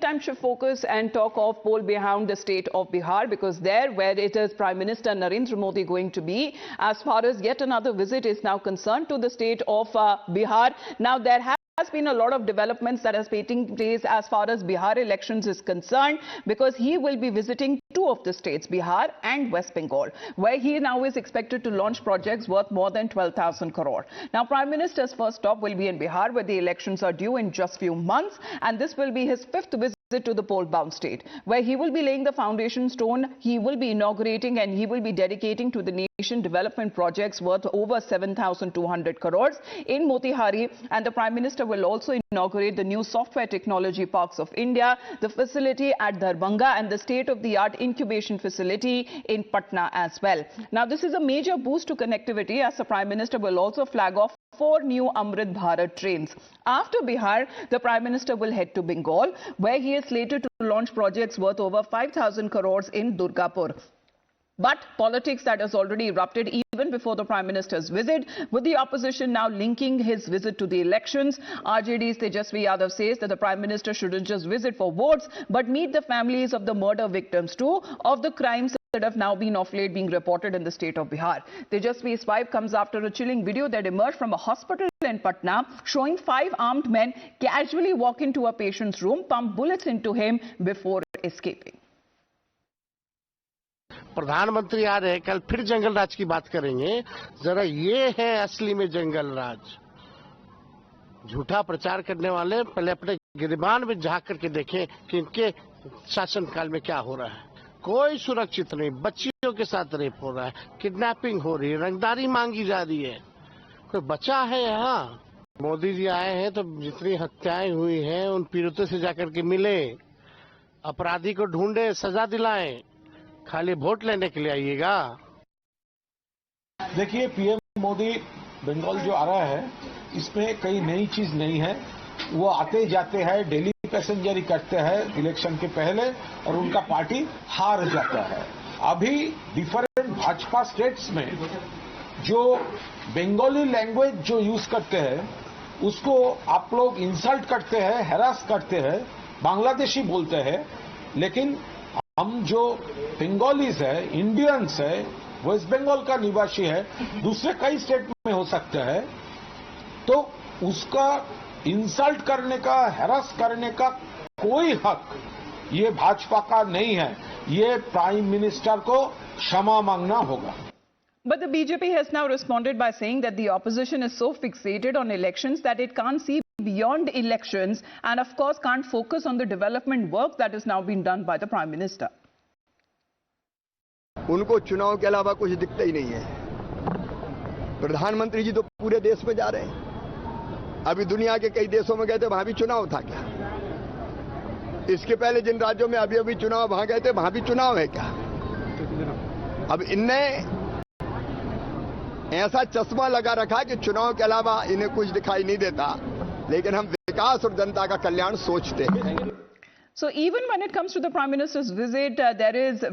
meantime shift focus and talk of poll behind the state of Bihar, because there where it is Prime Minister Narendra Modi going to be as far as yet another visit is now concerned to the state of Bihar. Now there has been a lot of developments that are taking place as far as Bihar elections is concerned, because he will be visiting two of the states, Bihar and West Bengal, where he now is expected to launch projects worth more than 12,000 crore. Now, Prime Minister's first stop will be in Bihar, where the elections are due in just few months, and this will be his fifth visit to the poll-bound state, where he will be laying the foundation stone, he will be inaugurating and he will be dedicating to the nation development projects worth over 7,200 crores in Motihari, and the Prime Minister will also inaugurate the new software technology parks of India, the facility at Darbhanga and the state-of-the-art incubation facility in Patna as well. Now, this is a major boost to connectivity, as the Prime Minister will also flag off 4 new Amrit Bharat trains. After Bihar, the Prime Minister will head to Bengal, where he is slated to launch projects worth over 5,000 crores in Durgapur. But politics that has already erupted even before the Prime Minister's visit, with the opposition now linking his visit to the elections. RJD's Tejasvi Yadav says that the Prime Minister shouldn't just visit for votes, but meet the families of the murder victims too, of the crimes that have now been of late being reported in the state of Bihar. Tejasvi's wife comes after a chilling video that emerged from a hospital in Patna showing 5 armed men casually walk into a patient's room, pump bullets into him before escaping. प्रधानमंत्री आ रहे हैं, कल फिर जंगल राज की बात करेंगे। जरा ये है असली में जंगल राज। झूठा प्रचार करने वाले पहले अपने गिरबान में झांक करके देखें कि इनके शासनकाल में क्या हो रहा है। कोई सुरक्षित नहीं, बच्चियों के साथ रेप हो रहा है, किडनैपिंग हो रही है, रंगदारी मांगी जा रही है। कोई बचा है यहाँ? मोदी जी आए हैं तो जितनी हत्याएं हुई हैं उन पीड़ितों से जाकर के मिले, अपराधी को ढूंढे, सजा दिलाएं। खाली वोट लेने के लिए आइएगा। देखिए, पीएम मोदी बंगाल जो आ रहा है, इसमें कई नई चीज नहीं है। वो आते जाते हैं, डेली पैसेंजरी करते हैं इलेक्शन के पहले, और उनका पार्टी हार जाता है। अभी डिफरेंट भाजपा स्टेट्स में जो बंगाली लैंग्वेज जो यूज करते हैं, उसको आप लोग इंसल्ट करते हैं, हैरास करते हैं, बांग्लादेशी बोलते हैं। लेकिन हम जो बंगालीज है, इंडियंस है, वेस्ट बंगाल का निवासी है, दूसरे कई स्टेट में हो सकता है, तो उसका इंसल्ट करने का, हैरास करने का कोई हक ये भाजपा का नहीं है। ये प्राइम मिनिस्टर को क्षमा मांगना होगा। But the BJP has now responded by saying that the opposition is so fixated on elections that it can't see beyond elections and of course can't focus on the development work that is now being done by the Prime Minister. उनको चुनाव के अलावा कुछ दिखता ही नहीं है। प्रधानमंत्री जी तो पूरे देश में जा रहे हैं। अभी दुनिया के कई देशों में गए थे, वहां भी चुनाव था क्या? इसके पहले जिन राज्यों में अभी चुनाव वहां गए थे, वहां भी चुनाव है क्या? अब इनने ऐसा चश्मा लगा रखा कि चुनाव के अलावा इन्हें कुछ दिखाई नहीं देता, लेकिन हम विकास और जनता का कल्याण सोचते हैं। So even when it comes to the Prime Minister's visit, there is